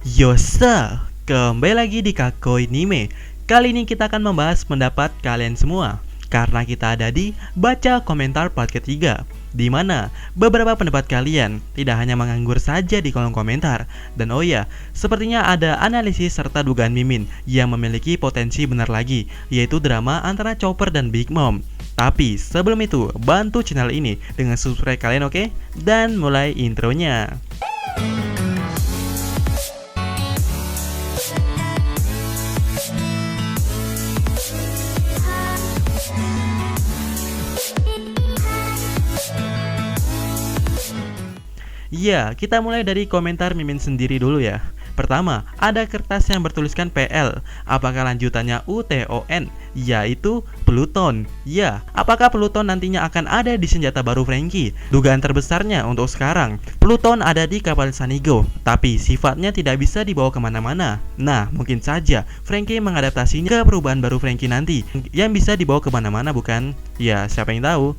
Yosa, kembali lagi di Kakoi Nime. Kali ini kita akan membahas pendapat kalian semua karena kita ada di baca komentar part ketiga, di mana beberapa pendapat kalian tidak hanya menganggur saja di kolom komentar. Dan oh ya, sepertinya ada analisis serta dugaan Mimin yang memiliki potensi benar lagi, yaitu drama antara Chopper dan Big Mom. Tapi sebelum itu, bantu channel ini dengan subscribe kalian, oke? Dan mulai intronya. Ya, kita mulai dari komentar Mimin sendiri dulu ya. Pertama, ada kertas yang bertuliskan PL. Apakah lanjutannya UTON? Yaitu Pluton. Ya, apakah Pluton nantinya akan ada di senjata baru Franky? Dugaan terbesarnya untuk sekarang, Pluton ada di kapal Sanigo, tapi sifatnya tidak bisa dibawa kemana-mana. Nah, mungkin saja Franky mengadaptasinya ke perubahan baru Franky nanti, yang bisa dibawa kemana-mana bukan? Ya, siapa yang tahu?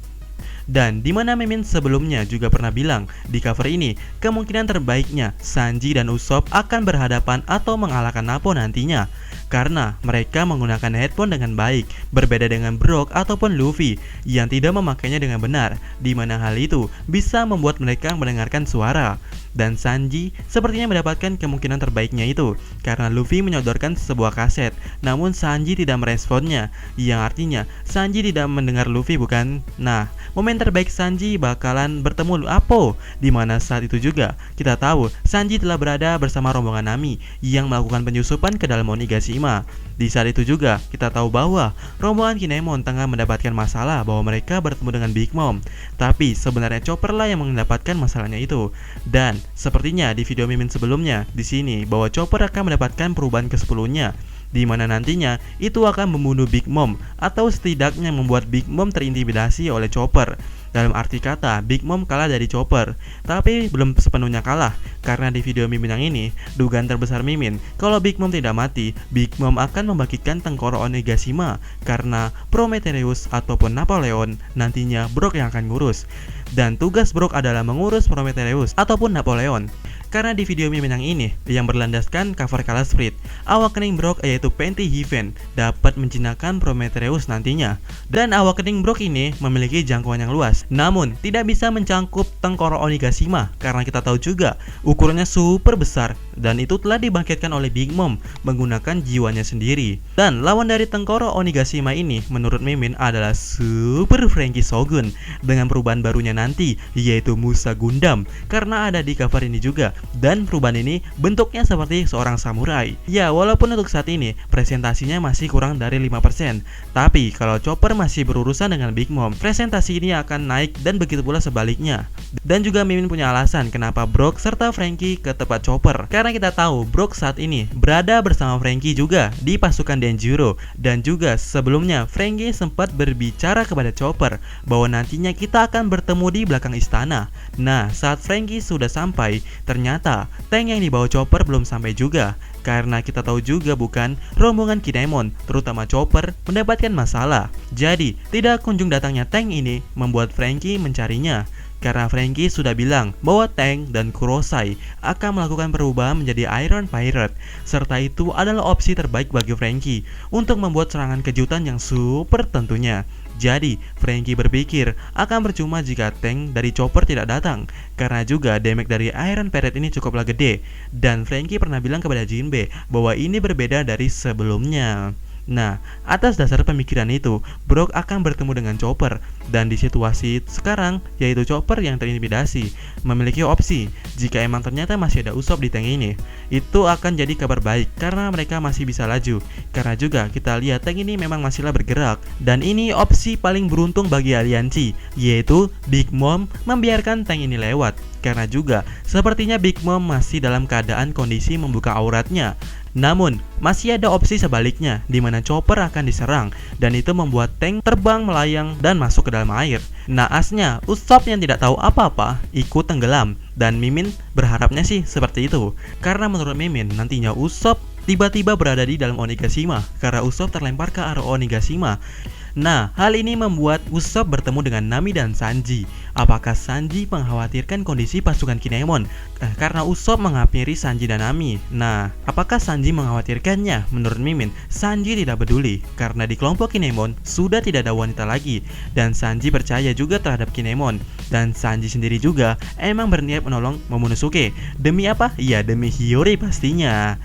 Dan dimana Mimin sebelumnya juga pernah bilang di cover ini kemungkinan terbaiknya Sanji dan Usopp akan berhadapan atau mengalahkan Napo nantinya, karena mereka menggunakan headphone dengan baik, berbeda dengan Brook ataupun Luffy yang tidak memakainya dengan benar, dimana hal itu bisa membuat mereka mendengarkan suara. Dan Sanji sepertinya mendapatkan kemungkinan terbaiknya itu karena Luffy menyodorkan sebuah kaset, namun Sanji tidak meresponnya, yang artinya Sanji tidak mendengar Luffy bukan? Nah, momen terbaik Sanji bakalan bertemu Apo, dimana saat itu juga kita tahu Sanji telah berada bersama rombongan Nami yang melakukan penyusupan ke dalam Onigashima. Di saat itu juga kita tahu bahwa rombongan Kinemon tengah mendapatkan masalah bahwa mereka bertemu dengan Big Mom, tapi sebenarnya Chopper lah yang mendapatkan masalahnya itu. Dan sepertinya di video Mimin sebelumnya di sini bahwa Chopper akan mendapatkan perubahan ke-10-nya, di mana nantinya itu akan membunuh Big Mom atau setidaknya membuat Big Mom terintimidasi oleh Chopper. Dalam arti kata, Big Mom kalah dari Chopper, tapi belum sepenuhnya kalah, karena di video Mimin yang ini, dugaan terbesar Mimin, kalau Big Mom tidak mati, Big Mom akan membagikan tengkorak Onigashima, karena Prometheus ataupun Napoleon nantinya Brook yang akan ngurus. Dan tugas Brook adalah mengurus Prometheus ataupun Napoleon. Karena di video Mimin yang ini, yang berlandaskan cover Color Sprite, awakening Brook yaitu Panty Heaven dapat menjinakkan Prometheus nantinya. Dan awakening Brook ini memiliki jangkauan yang luas, namun tidak bisa mencangkup tengkorak Onigashima karena kita tahu juga ukurannya super besar, dan itu telah dibangkitkan oleh Big Mom menggunakan jiwanya sendiri. Dan lawan dari tengkorak Onigashima ini menurut Mimin adalah Super Franky Shogun dengan perubahan barunya nanti, yaitu Musa Gundam, karena ada di cover ini juga. Dan perubahan ini bentuknya seperti seorang samurai. Ya, walaupun untuk saat ini presentasinya masih kurang dari 5%, tapi kalau Chopper masih berurusan dengan Big Mom, presentasi ini akan naik, dan begitu pula sebaliknya. Dan juga Mimin punya alasan kenapa Brook serta Franky ke tempat Chopper, karena kita tahu Brook saat ini berada bersama Franky juga di pasukan Denjiro. Dan juga sebelumnya Franky sempat berbicara kepada Chopper bahwa nantinya kita akan bertemu di belakang istana. Nah, saat Franky sudah sampai, ternyata tank yang dibawa Chopper belum sampai juga, karena kita tahu juga bukan rombongan Kinemon, terutama Chopper, mendapatkan masalah. Jadi tidak kunjung datangnya tank ini membuat Franky mencarinya, karena Franky sudah bilang bahwa tank dan Kurosai akan melakukan perubahan menjadi Iron Pirate, serta itu adalah opsi terbaik bagi Franky untuk membuat serangan kejutan yang super tentunya. Jadi, Franky berpikir akan percuma jika tank dari Chopper tidak datang, karena juga damage dari Iron Pirate ini cukuplah gede. Dan Franky pernah bilang kepada Jinbe bahwa ini berbeda dari sebelumnya. Nah, atas dasar pemikiran itu, Brook akan bertemu dengan Chopper. Dan di situasi sekarang, yaitu Chopper yang terintimidasi, memiliki opsi jika emang ternyata masih ada Usopp di tank ini. Itu akan jadi kabar baik karena mereka masih bisa laju. Karena juga kita lihat tank ini memang masihlah bergerak. Dan ini opsi paling beruntung bagi aliansi, yaitu Big Mom membiarkan tank ini lewat. Karena juga sepertinya Big Mom masih dalam keadaan kondisi membuka auratnya. Namun, masih ada opsi sebaliknya, di mana Chopper akan diserang, dan itu membuat tank terbang melayang dan masuk ke dalam air. Naasnya, Usopp yang tidak tahu apa-apa ikut tenggelam, dan Mimin berharapnya sih seperti itu. Karena menurut Mimin, nantinya Usopp tiba-tiba berada di dalam Onigashima, karena Usopp terlempar ke arah Onigashima. Nah, hal ini membuat Usopp bertemu dengan Nami dan Sanji. Apakah Sanji mengkhawatirkan kondisi pasukan Kinemon? Karena Usopp menghampiri Sanji dan Nami. Nah, apakah Sanji mengkhawatirkannya? Menurut Mimin, Sanji tidak peduli karena di kelompok Kinemon sudah tidak ada wanita lagi. Dan Sanji percaya juga terhadap Kinemon. Dan Sanji sendiri juga emang berniat menolong Momonosuke. Demi apa? Ya demi Hiyori pastinya.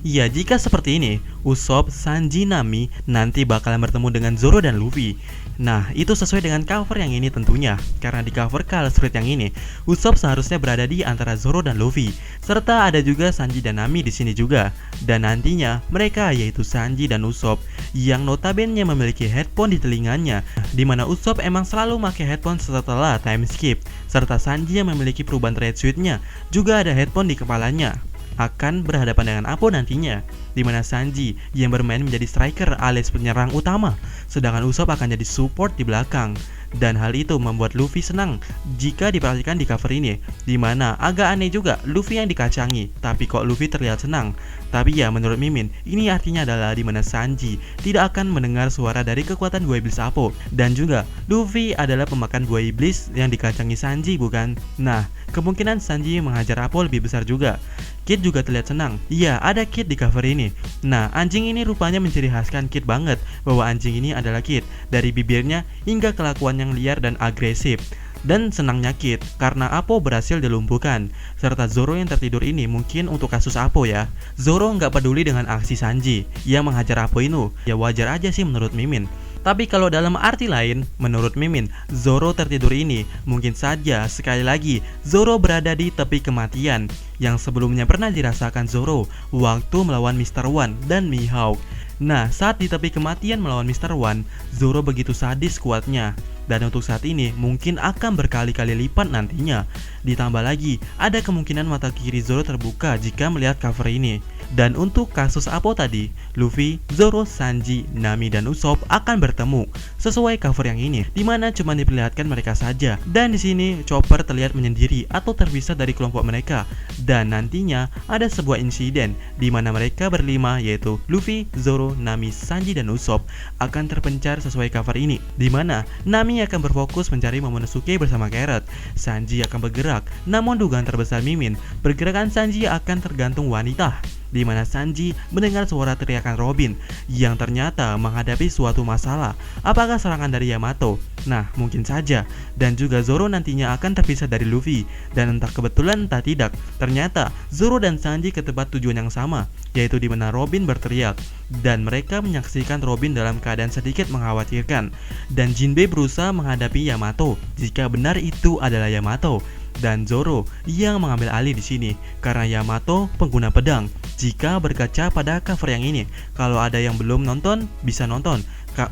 Ya, jika seperti ini, Usopp, Sanji, Nami nanti bakalan bertemu dengan Zoro dan Luffy. Nah, itu sesuai dengan cover yang ini tentunya. Karena di cover Color Street yang ini, Usopp seharusnya berada di antara Zoro dan Luffy. Serta ada juga Sanji dan Nami di sini juga. Dan nantinya, mereka yaitu Sanji dan Usopp yang notabene memiliki headphone di telinganya. Dimana Usopp emang selalu pakai headphone setelah time skip. Serta Sanji yang memiliki perubahan red suit-nya juga ada headphone di kepalanya. Akan berhadapan dengan Apo nantinya, di mana Sanji yang bermain menjadi striker alias penyerang utama, sedangkan Usopp akan jadi support di belakang. Dan hal itu membuat Luffy senang jika diperhatikan di cover ini, di mana agak aneh juga Luffy yang dikacangi, tapi kok Luffy terlihat senang. Tapi ya menurut Mimin, ini artinya adalah di mana Sanji tidak akan mendengar suara dari kekuatan buah iblis Apo. Dan juga Luffy adalah pemakan buah iblis yang dikacangi Sanji, bukan? Nah, kemungkinan Sanji menghajar Apo lebih besar juga. Kid juga terlihat senang. Iya, ada Kid di cover ini. Nah, anjing ini rupanya menciri khaskan Kid banget, bahwa anjing ini adalah Kid. Dari bibirnya hingga kelakuan yang liar dan agresif. Dan senangnya Kid karena Apo berhasil dilumpuhkan. Serta Zoro yang tertidur ini mungkin untuk kasus Apo ya. Zoro nggak peduli dengan aksi Sanji yang menghajar Apo ini. Ya wajar aja sih menurut Mimin. Tapi kalau dalam arti lain, menurut Mimin, Zoro tertidur ini mungkin saja sekali lagi Zoro berada di tepi kematian yang sebelumnya pernah dirasakan Zoro waktu melawan Mr. One dan Mihawk. Nah, saat di tepi kematian melawan Mr. One, Zoro begitu sadis kuatnya. Dan untuk saat ini mungkin akan berkali-kali lipat nantinya. Ditambah lagi, ada kemungkinan mata kiri Zoro terbuka jika melihat cover ini. Dan untuk kasus Apo tadi, Luffy, Zoro, Sanji, Nami, dan Usopp akan bertemu sesuai cover yang ini, dimana cuma diperlihatkan mereka saja. Dan di sini Chopper terlihat menyendiri atau terpisah dari kelompok mereka. Dan nantinya ada sebuah insiden di mana mereka berlima yaitu Luffy, Zoro, Nami, Sanji, dan Usopp akan terpencar sesuai cover ini, dimana Nami akan berfokus mencari Momonosuke bersama Carrot. Sanji akan bergerak, namun dugaan terbesar Mimin, pergerakan Sanji akan tergantung wanita, di mana Sanji mendengar suara teriakan Robin yang ternyata menghadapi suatu masalah. Apakah serangan dari Yamato? Nah, mungkin saja. Dan juga Zoro nantinya akan terpisah dari Luffy. Dan entah kebetulan entah tidak, ternyata Zoro dan Sanji ke tempat tujuan yang sama, yaitu di mana Robin berteriak. Dan mereka menyaksikan Robin dalam keadaan sedikit mengkhawatirkan. Dan Jinbe berusaha menghadapi Yamato jika benar itu adalah Yamato. Dan Zoro yang mengambil alih di sini karena Yamato pengguna pedang. Jika berkaca pada cover yang ini, kalau ada yang belum nonton bisa nonton.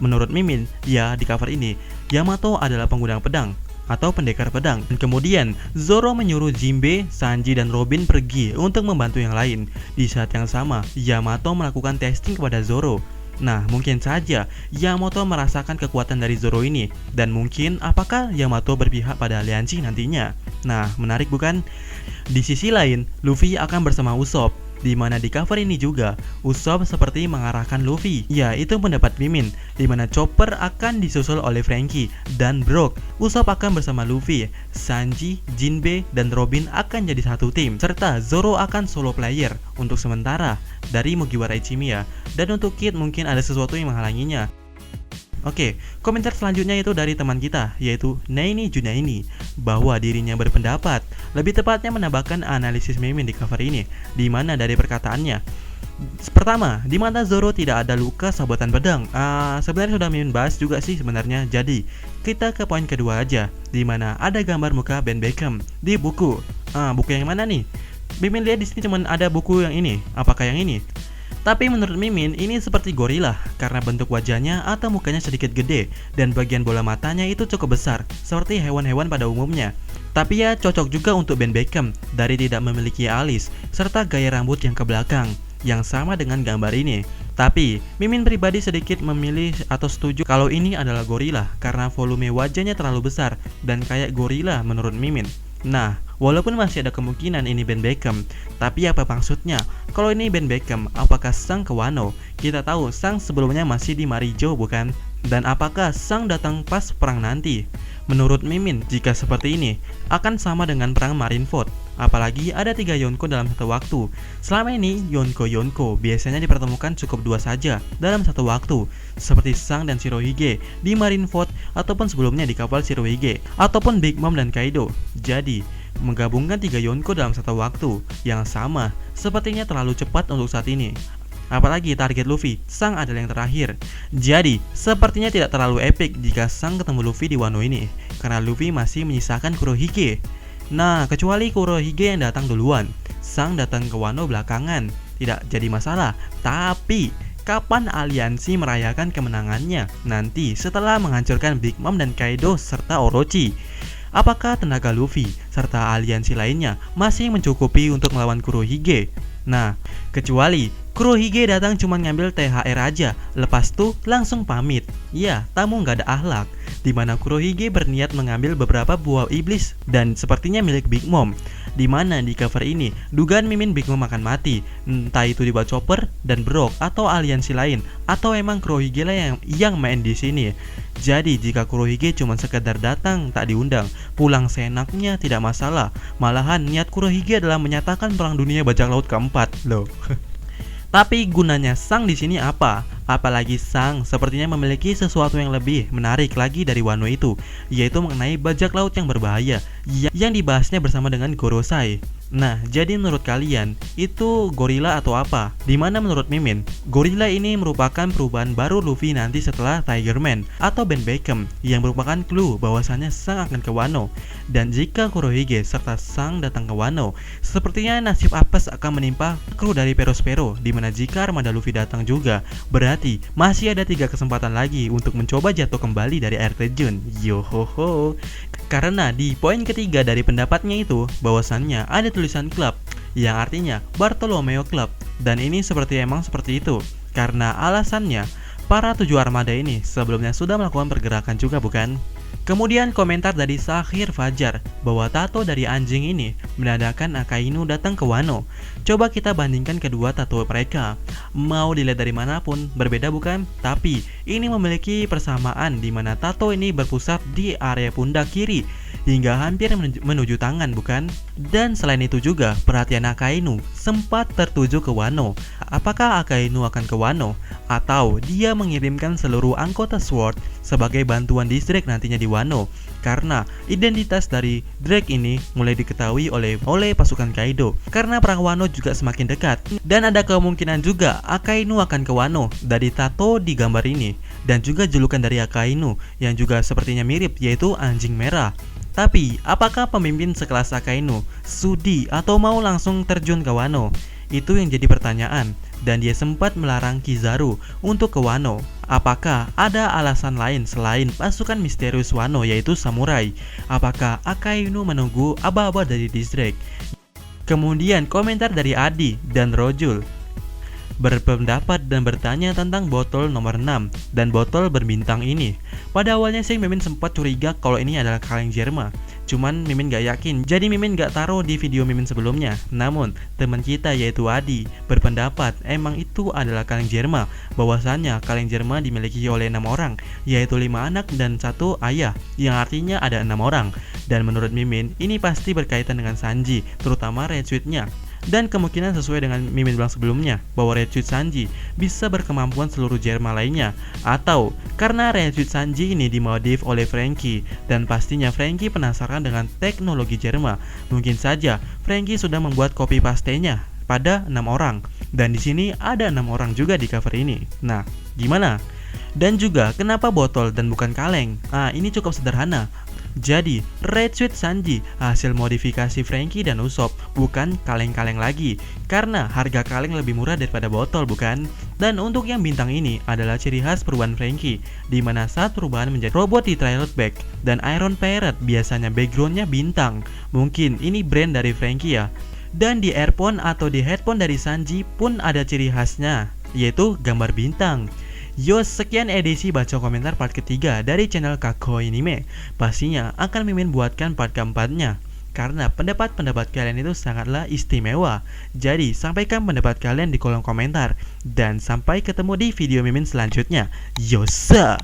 Menurut Mimin, ya di cover ini Yamato adalah pengguna pedang atau pendekar pedang. Dan kemudian Zoro menyuruh Jinbe, Sanji, dan Robin pergi untuk membantu yang lain. Di saat yang sama, Yamato melakukan testing kepada Zoro. Nah, mungkin saja Yamato merasakan kekuatan dari Zoro ini. Dan mungkin apakah Yamato berpihak pada aliansi nantinya? Nah, menarik bukan? Di sisi lain, Luffy akan bersama Usopp, di mana di cover ini juga Usopp seperti mengarahkan Luffy. Ya, itu pendapat Mimin, di mana Chopper akan disusul oleh Franky dan Brook. Usopp akan bersama Luffy, Sanji, Jinbe, dan Robin akan jadi satu tim. Serta Zoro akan solo player untuk sementara dari Mugiwara Ichimonja. Dan untuk Kid mungkin ada sesuatu yang menghalanginya. Oke, komentar selanjutnya itu dari teman kita, yaitu Naini Junaini, bahwa dirinya berpendapat, lebih tepatnya menambahkan analisis Mimin di cover ini, di mana dari perkataannya. Pertama, di mana Zoro tidak ada luka sabetan pedang. Sebenarnya sudah Mimin bahas juga sih sebenarnya. Jadi, kita ke poin kedua aja, di mana ada gambar muka Ben Beckham di buku. Buku yang mana nih? Mimin lihat di sini cuma ada buku yang ini. Apakah yang ini? Tapi menurut Mimin ini seperti gorila karena bentuk wajahnya atau mukanya sedikit gede dan bagian bola matanya itu cukup besar seperti hewan-hewan pada umumnya. Tapi ya cocok juga untuk Ben Beckham dari tidak memiliki alis serta gaya rambut yang ke belakang yang sama dengan gambar ini. Tapi Mimin pribadi sedikit memilih atau setuju kalau ini adalah gorila karena volume wajahnya terlalu besar dan kayak gorila menurut Mimin. Nah, walaupun masih ada kemungkinan ini Ben Beckham, tapi apa maksudnya? Kalau ini Ben Beckham, apakah Sang ke Wano? Kita tahu Sang sebelumnya masih di Marijo, bukan? Dan apakah Sang datang pas perang nanti? Menurut Mimin, jika seperti ini, akan sama dengan perang Marineford. Apalagi ada 3 Yonko dalam satu waktu. Selama ini, Yonko biasanya dipertemukan cukup 2 saja dalam satu waktu, seperti Sang dan Shirohige di Marineford ataupun sebelumnya di kapal Shirohige, ataupun Big Mom dan Kaido. Jadi, menggabungkan 3 Yonko dalam satu waktu yang sama sepertinya terlalu cepat untuk saat ini. Apalagi target Luffy, Sang adalah yang terakhir. Jadi, sepertinya tidak terlalu epik jika Sang ketemu Luffy di Wano ini, karena Luffy masih menyisakan Kurohige. Nah, kecuali Kurohige yang datang duluan, Sang datang ke Wano belakangan, tidak jadi masalah. Tapi, kapan aliansi merayakan kemenangannya? Nanti setelah menghancurkan Big Mom dan Kaido serta Orochi. Apakah tenaga Luffy serta aliansi lainnya masih mencukupi untuk melawan Kurohige? Nah, kecuali Kurohige datang cuma ngambil THR aja, lepas tuh langsung pamit. Ya, tamu nggak ada akhlak. Dimana Kurohige berniat mengambil beberapa buah iblis dan sepertinya milik Big Mom. Dimana di cover ini, dugaan Mimin Big Mom akan mati, entah itu dibuat Chopper dan Brook atau aliansi lain, atau emang Kurohige lah yang main di sini. Jadi jika Kurohige cuma sekedar datang tak diundang, pulang seenaknya tidak masalah. Malahan niat Kurohige adalah menyatakan perang dunia bajak laut keempat loh. Tapi gunanya Sang di sini apa? Apalagi Sang sepertinya memiliki sesuatu yang lebih menarik lagi dari Wano itu, yaitu mengenai bajak laut yang berbahaya yang dibahasnya bersama dengan Gorosei. Nah, jadi menurut kalian itu gorila atau apa? Dimana menurut Mimin, gorila ini merupakan perubahan baru Luffy nanti setelah Tigerman atau Ben Beckman, yang merupakan clue bahwasannya Sang akan ke Wano. Dan jika Kurohige serta Sang datang ke Wano, sepertinya nasib apes akan menimpa kru dari Perospero. Dimana jika armada Luffy datang juga, berarti masih ada 3 kesempatan lagi untuk mencoba jatuh kembali dari air terjun. Yohoho. Karena di poin ketiga dari pendapatnya itu, bahwasannya ada tulisan klub, yang artinya Bartolomeo Club. Dan ini seperti itu, karena alasannya para 7 armada ini sebelumnya sudah melakukan pergerakan juga, bukan? Kemudian komentar dari Sahir Fajar bahwa tato dari anjing ini menandakan Akainu datang ke Wano. Coba kita bandingkan kedua tato mereka. Mau dilihat dari manapun berbeda, bukan? Tapi ini memiliki persamaan di mana tato ini berpusat di area pundak kiri hingga hampir menuju tangan, bukan? Dan selain itu juga perhatian Akainu sempat tertuju ke Wano. Apakah Akainu akan ke Wano atau dia mengirimkan seluruh anggota Sword sebagai bantuan distrik nantinya di Wano? Karena identitas dari Drake ini mulai diketahui oleh pasukan Kaido. Karena perang Wano juga semakin dekat, dan ada kemungkinan juga Akainu akan ke Wano dari tato di gambar ini, dan juga julukan dari Akainu yang juga sepertinya mirip, yaitu anjing merah. Tapi apakah pemimpin sekelas Akainu sudi atau mau langsung terjun ke Wano? Itu yang jadi pertanyaan. Dan dia sempat melarang Kizaru untuk ke Wano. Apakah ada alasan lain selain pasukan misterius Wano, yaitu samurai? Apakah Akainu menunggu aba-aba dari distrik? Kemudian komentar dari Adi dan Rojul berpendapat dan bertanya tentang botol nomor 6 dan botol berbintang ini. Pada awalnya sih Mimin sempat curiga kalau ini adalah kaleng Jerma, cuman Mimin gak yakin, jadi Mimin gak taruh di video Mimin sebelumnya. Namun teman kita yaitu Adi berpendapat emang itu adalah kaleng Jerma, bahwasannya kaleng Jerma dimiliki oleh 6 orang, yaitu 5 anak dan 1 ayah, yang artinya ada 6 orang. Dan menurut Mimin ini pasti berkaitan dengan Sanji, terutama Red Suit-nya. Dan kemungkinan sesuai dengan Mimin bilang sebelumnya, bahwa Red Suit Sanji bisa berkemampuan seluruh Jerma lainnya. Atau karena Red Suit Sanji ini dimodif oleh Franky, dan pastinya Franky penasaran dengan teknologi Jerma. Mungkin saja Franky sudah membuat copy paste-nya pada 6 orang. Dan di sini ada 6 orang juga di cover ini. Nah, gimana? Dan juga kenapa botol dan bukan kaleng? Ini cukup sederhana. Jadi, Red Suit Sanji hasil modifikasi Franky dan Usopp, bukan kaleng-kaleng lagi. Karena harga kaleng lebih murah daripada botol, bukan? Dan untuk yang bintang ini adalah ciri khas perubahan Franky, di mana saat perubahan menjadi robot di Thriller Back dan Iron Pirate biasanya backgroundnya bintang. Mungkin ini brand dari Franky ya. Dan di earphone atau di headphone dari Sanji pun ada ciri khasnya, yaitu gambar bintang. Yo, sekian edisi baca komentar part ketiga dari channel Kakoi Anime. Pastinya akan Mimin buatkan part keempatnya, karena pendapat-pendapat kalian itu sangatlah istimewa. Jadi sampaikan pendapat kalian di kolom komentar. Dan sampai ketemu di video Mimin selanjutnya. Yosa.